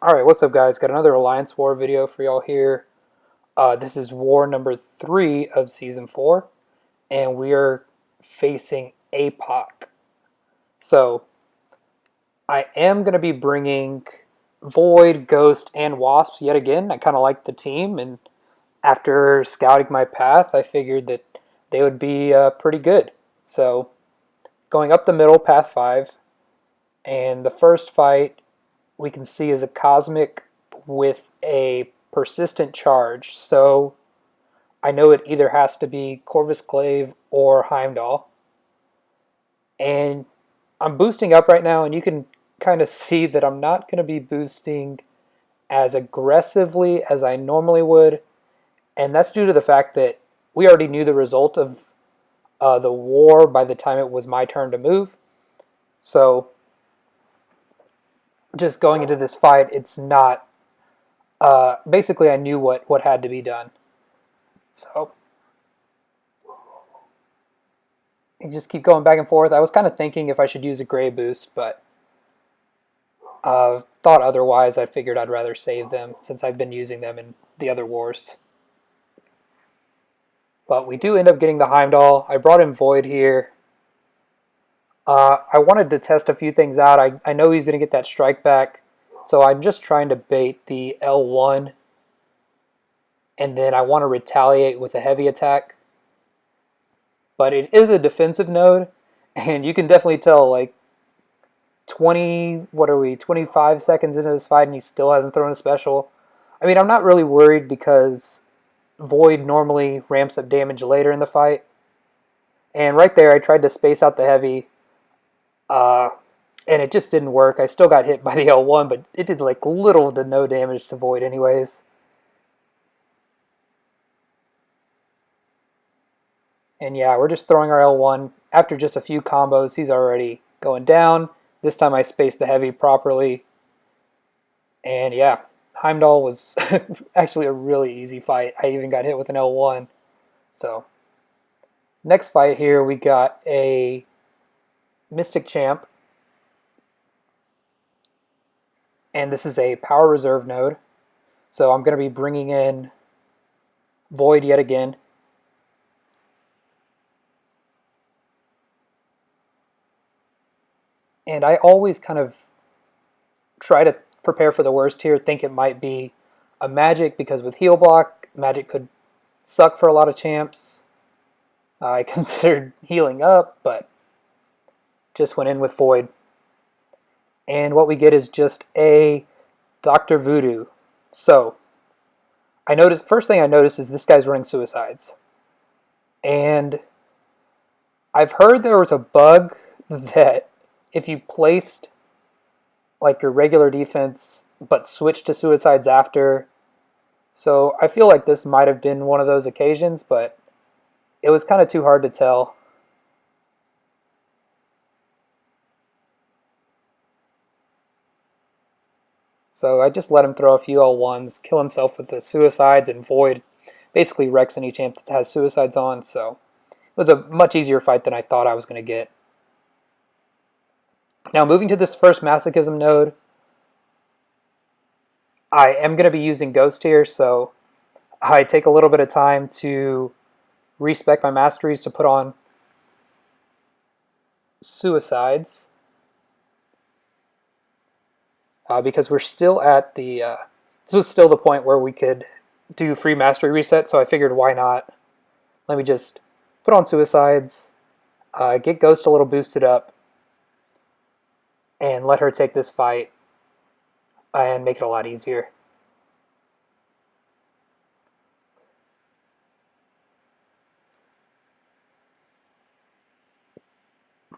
Alright, what's up guys? Got another Alliance War video for y'all here. This is war number 3 of Season 4, and we are facing A-Poc. So, I am going to be bringing Void, Ghost, and Wasp yet again. I kind of like the team, and after scouting my path, I figured that they would be pretty good. So, going up the middle, path 5, and the first fight we can see is a cosmic with a persistent charge. So I know it either has to be Corvus Glaive or Heimdall. And I'm boosting up right now, and you can kind of see that I'm not going to be boosting as aggressively as I normally would. And that's due to the fact that we already knew the result of the war by the time it was my turn to move. So just going into this fight, it's not. Basically, I knew what had to be done. So you just keep going back and forth. I was kind of thinking if I should use a gray boost, but thought otherwise. I figured I'd rather save them since I've been using them in the other wars. But we do end up getting the Heimdall. I brought in Void here. I wanted to test a few things out. I know he's going to get that strike back, so I'm just trying to bait the L1, and then I want to retaliate with a heavy attack. But it is a defensive node, and you can definitely tell, like, 25 seconds into this fight, and he still hasn't thrown a special. I mean, I'm not really worried because Void normally ramps up damage later in the fight. And right there, I tried to space out the heavy, and it just didn't work. I still got hit by the L1, but it did like little to no damage to Void anyways. And yeah, we're just throwing our L1. After just a few combos, he's already going down. This time I spaced the heavy properly. And yeah, Heimdall was actually a really easy fight. I even got hit with an L1. So, next fight here, we got a Mystic Champ. And this is a power reserve node. So I'm going to be bringing in Void yet again. And I always kind of try to prepare for the worst here, think it might be a magic, because with heal block, magic could suck for a lot of champs. I considered healing up, but just went in with Void. And what we get is just a Dr. Voodoo. So, first thing I noticed is this guy's running suicides. And I've heard there was a bug that if you placed like your regular defense but switched to suicides after. So I feel like this might have been one of those occasions, but it was kind of too hard to tell. So I just let him throw a few L1s, kill himself with the suicides, and Void basically wrecks any champ that has suicides on, so it was a much easier fight than I thought I was going to get. Now moving to this first Masochism node, I am going to be using Ghost here, so I take a little bit of time to respec my masteries to put on suicides. Because we're still at the, this was still the point where we could do free mastery reset, so I figured why not. Let me just put on suicides, get Ghost a little boosted up, and let her take this fight, and make it a lot easier.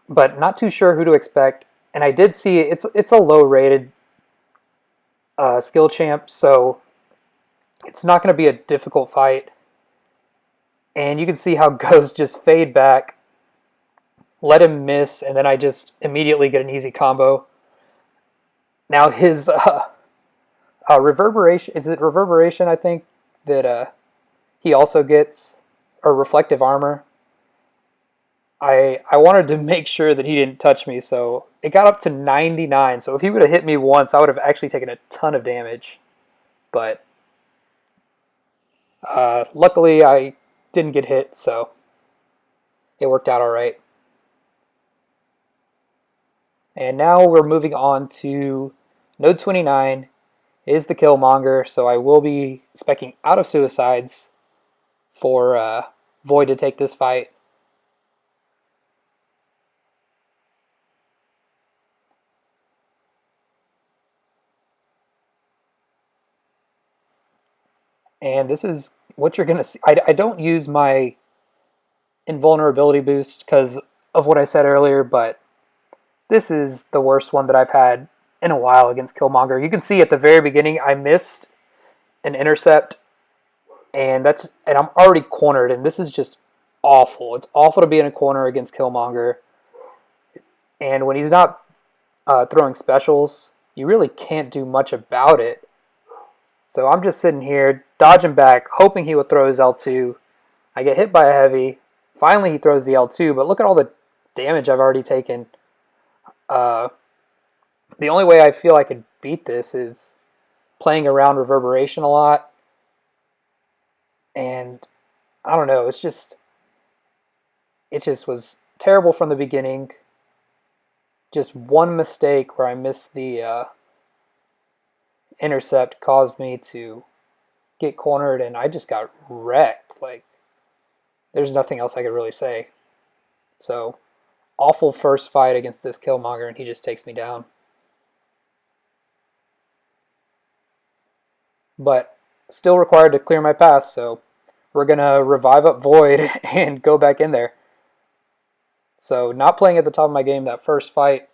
But not too sure who to expect, and I did see it's a low rated skill champ, so it's not going to be a difficult fight. And you can see how Ghost just fade back, let him miss, and then I just immediately get an easy combo. Now his reverberation, is it reverberation I think that he also gets, or reflective armor. I wanted to make sure that he didn't touch me, so it got up to 99. So if he would have hit me once, I would have actually taken a ton of damage. But luckily, I didn't get hit, so it worked out all right. And now we're moving on to node 29 is the killmonger, so I will be speccing out of suicides for Void to take this fight. And this is what you're going to see. I don't use my invulnerability boost because of what I said earlier, but this is the worst one that I've had in a while against Killmonger. You can see at the very beginning I missed an intercept, and I'm already cornered, and this is just awful. It's awful to be in a corner against Killmonger, and when he's not throwing specials, you really can't do much about it. So I'm just sitting here, dodging back, hoping he would throw his L2. I get hit by a heavy. Finally, he throws the L2, but look at all the damage I've already taken. The only way I feel I could beat this is playing around reverberation a lot. And I don't know, it just was terrible from the beginning. Just one mistake where I missed the intercept caused me to get cornered, and I just got wrecked. Like, there's nothing else I could really say. So, awful first fight against this Killmonger, and he just takes me down. But still required to clear my path, so we're going to revive up Void and go back in there. So, not playing at the top of my game that first fight.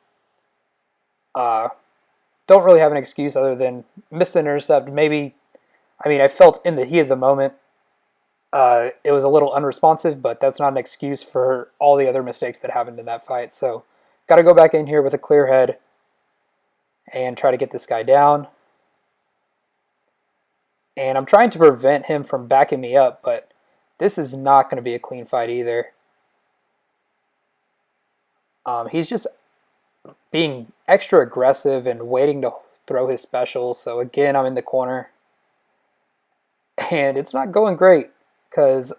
Don't really have an excuse other than missed an intercept. Maybe, I felt in the heat of the moment it was a little unresponsive, but that's not an excuse for all the other mistakes that happened in that fight. So, got to go back in here with a clear head and try to get this guy down. And I'm trying to prevent him from backing me up, but this is not going to be a clean fight either. He's just being extra aggressive and waiting to throw his special. So again, I'm in the corner. And it's not going great because,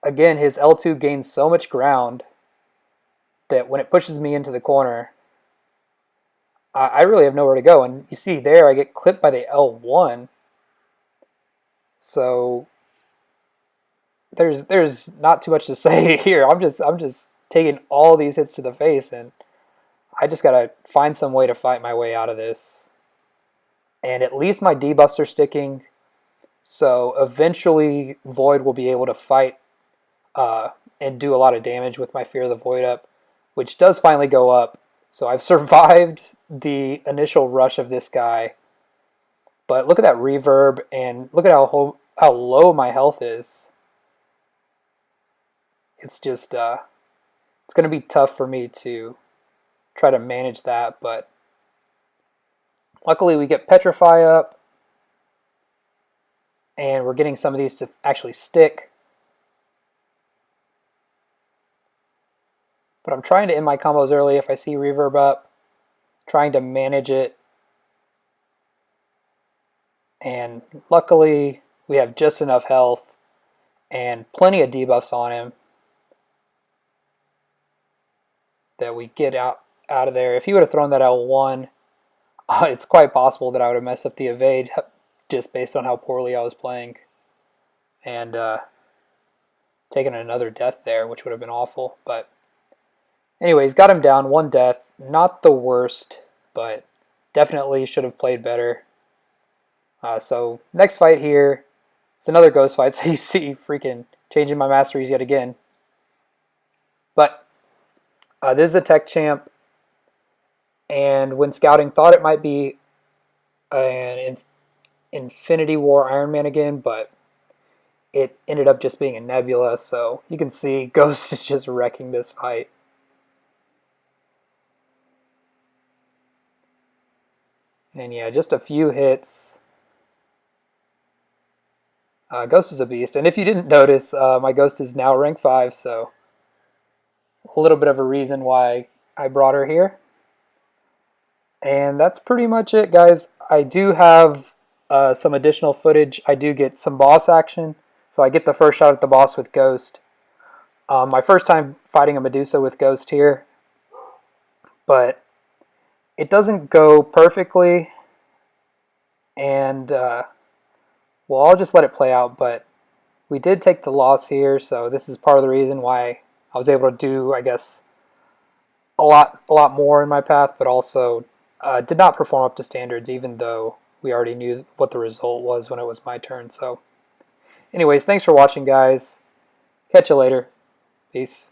again, his L2 gains so much ground that when it pushes me into the corner, I really have nowhere to go. And you see there, I get clipped by the L1. So there's not too much to say here. I'm just taking all these hits to the face, and I just gotta find some way to fight my way out of this. And at least my debuffs are sticking, so eventually Void will be able to fight and do a lot of damage with my Fear of the Void up, which does finally go up. So I've survived the initial rush of this guy. But look at that reverb, and look at how low my health is. It's just, it's going to be tough for me to try to manage that, but luckily we get Petrify up, and we're getting some of these to actually stick. But I'm trying to end my combos early if I see reverb up, trying to manage it. And luckily, we have just enough health and plenty of debuffs on him that we get out of there. If he would have thrown that L1, it's quite possible that I would have messed up the evade just based on how poorly I was playing. And taken another death there, which would have been awful. But anyways, got him down, one death. Not the worst, but definitely should have played better. So next fight here, it's another ghost fight, so you see freaking changing my masteries yet again. But this is a tech champ, and when scouting thought it might be an Infinity War Iron Man again, but it ended up just being a Nebula, so you can see Ghost is just wrecking this fight. And yeah, just a few hits. Ghost is a beast, and if you didn't notice, my Ghost is now rank 5, so a little bit of a reason why I brought her here. And that's pretty much it, guys. I do have some additional footage. I do get some boss action. So I get the first shot at the boss with Ghost. My first time fighting a Medusa with Ghost here. But it doesn't go perfectly. And, well, I'll just let it play out. But we did take the loss here. So this is part of the reason why I was able to do, I guess, a lot more in my path. But also did not perform up to standards, even though we already knew what the result was when it was my turn. So anyways, thanks for watching, guys. Catch you later. Peace.